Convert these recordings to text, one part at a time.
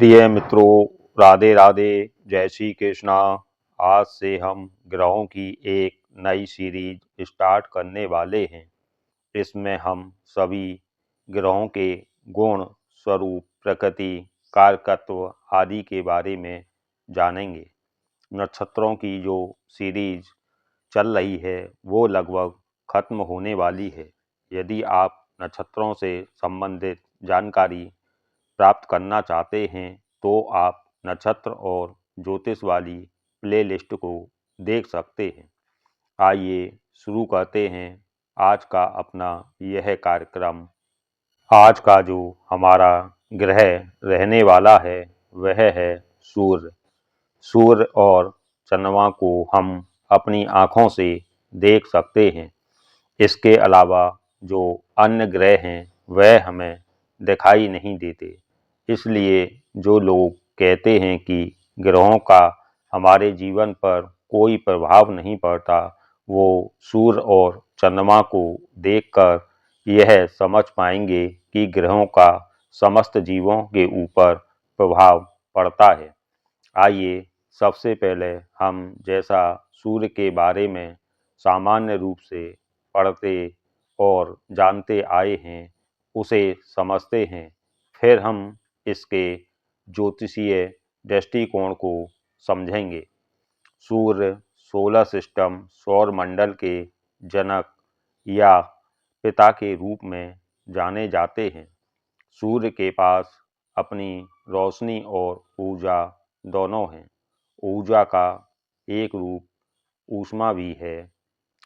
प्रिय मित्रों, राधे राधे, जय श्री कृष्णा। आज से हम ग्रहों की एक नई सीरीज स्टार्ट करने वाले हैं। इसमें हम सभी ग्रहों के गुण, स्वरूप, प्रकृति, कारकत्व आदि के बारे में जानेंगे। नक्षत्रों की जो सीरीज चल रही है वो लगभग खत्म होने वाली है। यदि आप नक्षत्रों से संबंधित जानकारी प्राप्त करना चाहते हैं तो आप नक्षत्र और ज्योतिष वाली प्लेलिस्ट को देख सकते हैं। आइए शुरू करते हैं आज का अपना यह कार्यक्रम। आज का जो हमारा ग्रह रहने वाला है वह है सूर्य। सूर्य और चंद्रमा को हम अपनी आँखों से देख सकते हैं। इसके अलावा जो अन्य ग्रह हैं वह हमें दिखाई नहीं देते। इसलिए जो लोग कहते हैं कि ग्रहों का हमारे जीवन पर कोई प्रभाव नहीं पड़ता, वो सूर्य और चंद्रमा को देखकर यह समझ पाएंगे कि ग्रहों का समस्त जीवों के ऊपर प्रभाव पड़ता है। आइए सबसे पहले हम जैसा सूर्य के बारे में सामान्य रूप से पढ़ते और जानते आए हैं उसे समझते हैं। फिर हम इसके ज्योतिषीय दृष्टिकोण को समझेंगे। सूर्य सोलर सिस्टम सौर मंडल के जनक या पिता के रूप में जाने जाते हैं। सूर्य के पास अपनी रोशनी और ऊर्जा दोनों हैं। ऊर्जा का एक रूप ऊष्मा भी है,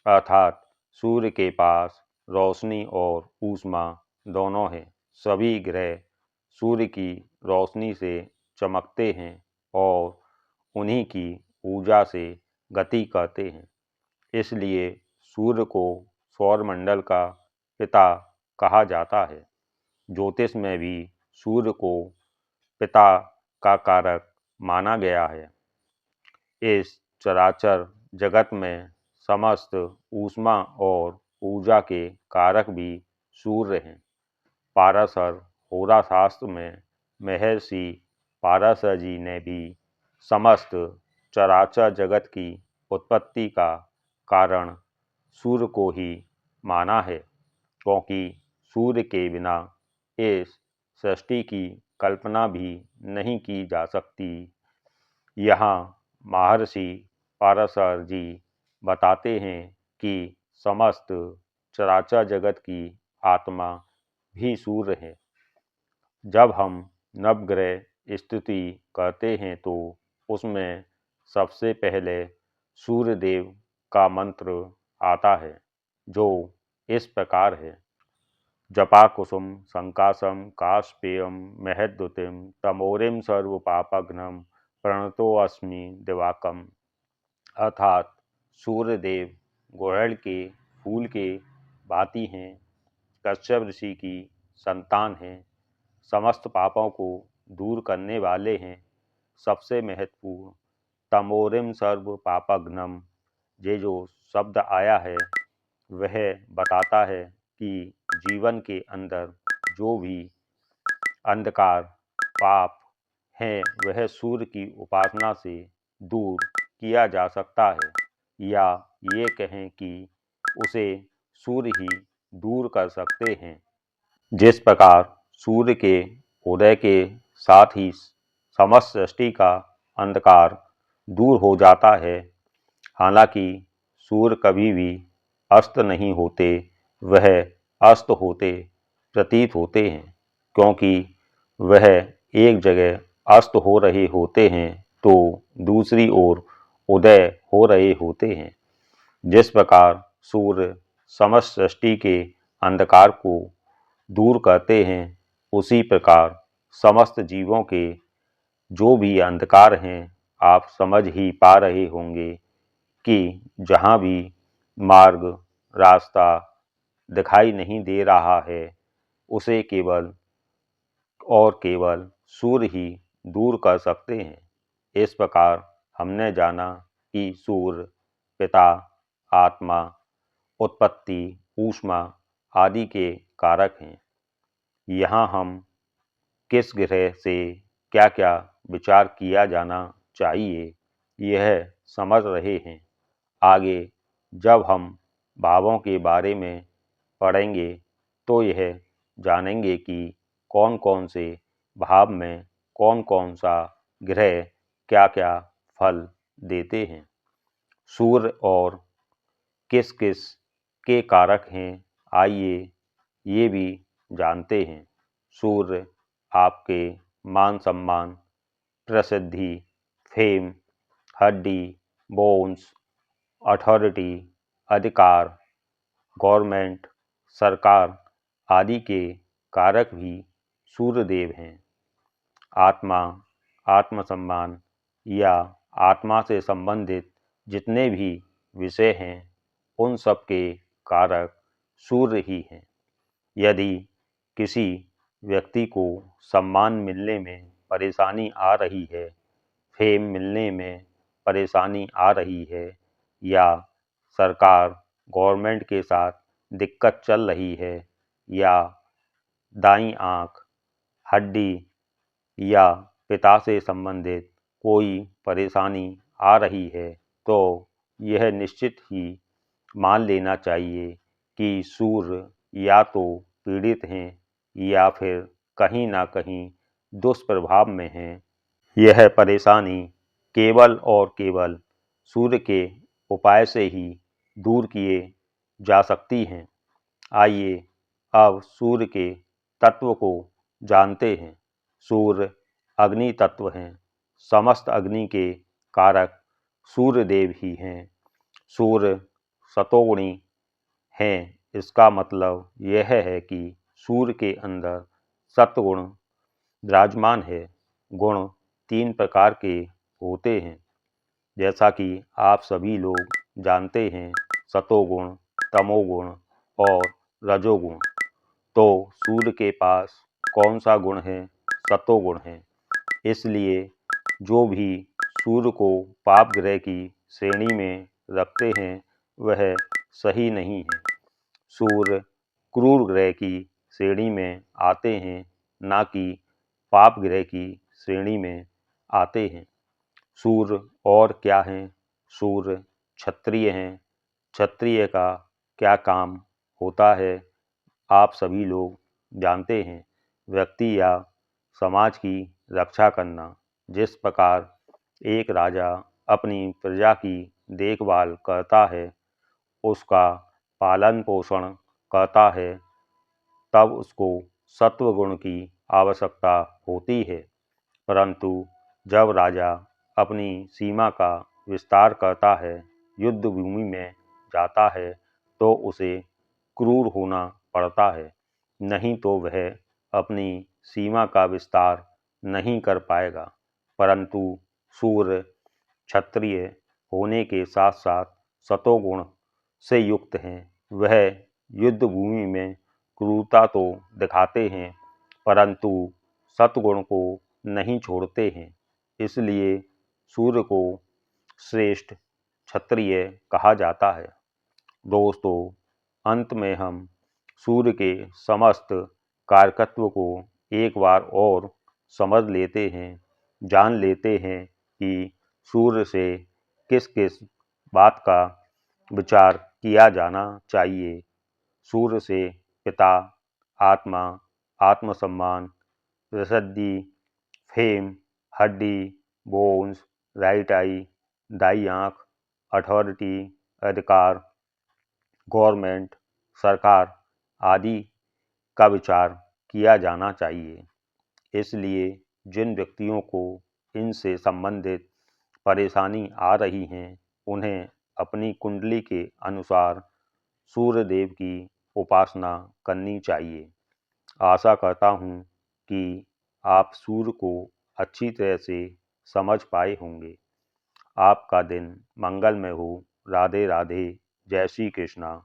अर्थात सूर्य के पास रोशनी और ऊष्मा दोनों हैं। सभी ग्रह सूर्य की रोशनी से चमकते हैं और उन्हीं की ऊर्जा से गति करते हैं। इसलिए सूर्य को सौरमंडल का पिता कहा जाता है। ज्योतिष में भी सूर्य को पिता का कारक माना गया है। इस चराचर जगत में समस्त ऊष्मा और ऊर्जा के कारक भी सूर्य हैं। पाराशर होराशास्त्र में महर्षि पाराशर जी ने भी समस्त चराचर जगत की उत्पत्ति का कारण सूर्य को ही माना है, क्योंकि सूर्य के बिना इस सृष्टि की कल्पना भी नहीं की जा सकती। यहाँ महर्षि पाराशर जी बताते हैं कि समस्त चराचर जगत की आत्मा भी सूर्य है। जब हम नवग्रह स्तुति करते हैं तो उसमें सबसे पहले सूर्य देव का मंत्र आता है, जो इस प्रकार है। जपा कुसुम संकाशम कास्पेयम महद्युतिम तमोरिम सर्वपापघ्नम प्रणतोऽस्मि दिवाकम। अर्थात सूर्य देव गुड़हल के फूल के भांति हैं, कश्यप ऋषि की संतान हैं, समस्त पापों को दूर करने वाले हैं। सबसे महत्वपूर्ण तमोरिम सर्व पापघ्नम, ये जो शब्द आया है वह बताता है कि जीवन के अंदर जो भी अंधकार पाप हैं वह सूर्य की उपासना से दूर किया जा सकता है, या ये कहें कि उसे सूर्य ही दूर कर सकते हैं। जिस प्रकार सूर्य के उदय के साथ ही समस्त सृष्टि का अंधकार दूर हो जाता है। हालांकि सूर्य कभी भी अस्त नहीं होते, वह अस्त होते प्रतीत होते हैं, क्योंकि वह एक जगह अस्त हो रहे होते हैं तो दूसरी ओर उदय हो रहे होते हैं। जिस प्रकार सूर्य समस्त सृष्टि के अंधकार को दूर करते हैं, उसी प्रकार समस्त जीवों के जो भी अंधकार हैं, आप समझ ही पा रहे होंगे कि जहाँ भी मार्ग रास्ता दिखाई नहीं दे रहा है, उसे केवल और केवल सूर्य ही दूर कर सकते हैं। इस प्रकार हमने जाना कि सूर्य पिता, आत्मा, उत्पत्ति, ऊष्मा आदि के कारक हैं। यहाँ हम किस ग्रह से क्या क्या विचार किया जाना चाहिए, यह समझ रहे हैं। आगे जब हम भावों के बारे में पढ़ेंगे तो यह जानेंगे कि कौन कौन से भाव में कौन कौन सा ग्रह क्या क्या फल देते हैं। सूर्य और किस किस के कारक हैं, आइए ये भी जानते हैं। सूर्य आपके मान सम्मान, प्रसिद्धि, फेम, हड्डी, बोन्स, अथॉरिटी, अधिकार, गवर्नमेंट, सरकार आदि के कारक भी सूर्यदेव हैं। आत्मा, आत्मसम्मान या आत्मा से संबंधित जितने भी विषय हैं, उन सब के कारक सूर्य ही हैं। यदि किसी व्यक्ति को सम्मान मिलने में परेशानी आ रही है, फेम मिलने में परेशानी आ रही है, या सरकार गवर्नमेंट के साथ दिक्कत चल रही है, या दाईं आँख, हड्डी या पिता से संबंधित कोई परेशानी आ रही है, तो यह निश्चित ही मान लेना चाहिए कि सूर्य या तो पीड़ित हैं या फिर कहीं ना कहीं दुष्प्रभाव में हैं। यह परेशानी केवल और केवल सूर्य के उपाय से ही दूर किए जा सकती हैं। आइए अब सूर्य के तत्व को जानते हैं। सूर्य अग्नि तत्व हैं। समस्त अग्नि के कारक सूर्य देव ही हैं। सूर्य सतोगुणी हैं, इसका मतलब यह है कि सूर्य के अंदर सत्वगुण विराजमान है। गुण 3 प्रकार के होते हैं, जैसा कि आप सभी लोग जानते हैं, सतोगुण, तमोगुण और रजोगुण। तो सूर्य के पास कौन सा गुण है? सतोगुण है। इसलिए जो भी सूर्य को पाप ग्रह की श्रेणी में रखते हैं, वह सही नहीं है। सूर्य क्रूर ग्रह की श्रेणी में आते हैं, ना कि पाप ग्रह की श्रेणी में आते हैं। सूर्य और क्या हैं? सूर्य क्षत्रिय हैं। क्षत्रिय का क्या काम होता है, आप सभी लोग जानते हैं। व्यक्ति या समाज की रक्षा करना। जिस प्रकार एक राजा अपनी प्रजा की देखभाल करता है, उसका पालन पोषण करता है, तब उसको सत्व गुण की आवश्यकता होती है। परंतु जब राजा अपनी सीमा का विस्तार करता है, युद्ध भूमि में जाता है, तो उसे क्रूर होना पड़ता है, नहीं तो वह अपनी सीमा का विस्तार नहीं कर पाएगा। परंतु सूर्य क्षत्रिय होने के साथ साथ सतोगुण से युक्त हैं। वह युद्ध भूमि में क्रूरता तो दिखाते हैं, परंतु सतगुण को नहीं छोड़ते हैं। इसलिए सूर्य को श्रेष्ठ क्षत्रिय कहा जाता है। दोस्तों, अंत में हम सूर्य के समस्त कारकत्व को एक बार और समझ लेते हैं, जान लेते हैं कि सूर्य से किस किस बात का विचार किया जाना चाहिए। सूर्य से पिता, आत्मा, आत्मसम्मान, प्रसिद्धि, फेम, हड्डी, बोन्स, राइट आई, दाई आँख, अथॉरिटी, अधिकार, गवर्नमेंट, सरकार आदि का विचार किया जाना चाहिए। इसलिए जिन व्यक्तियों को इनसे संबंधित परेशानी आ रही हैं, उन्हें अपनी कुंडली के अनुसार सूर्य देव की उपासना करनी चाहिए। आशा करता हूँ कि आप सूर्य को अच्छी तरह से समझ पाए होंगे। आपका दिन मंगलमय हो। राधे राधे। जय श्री कृष्णा।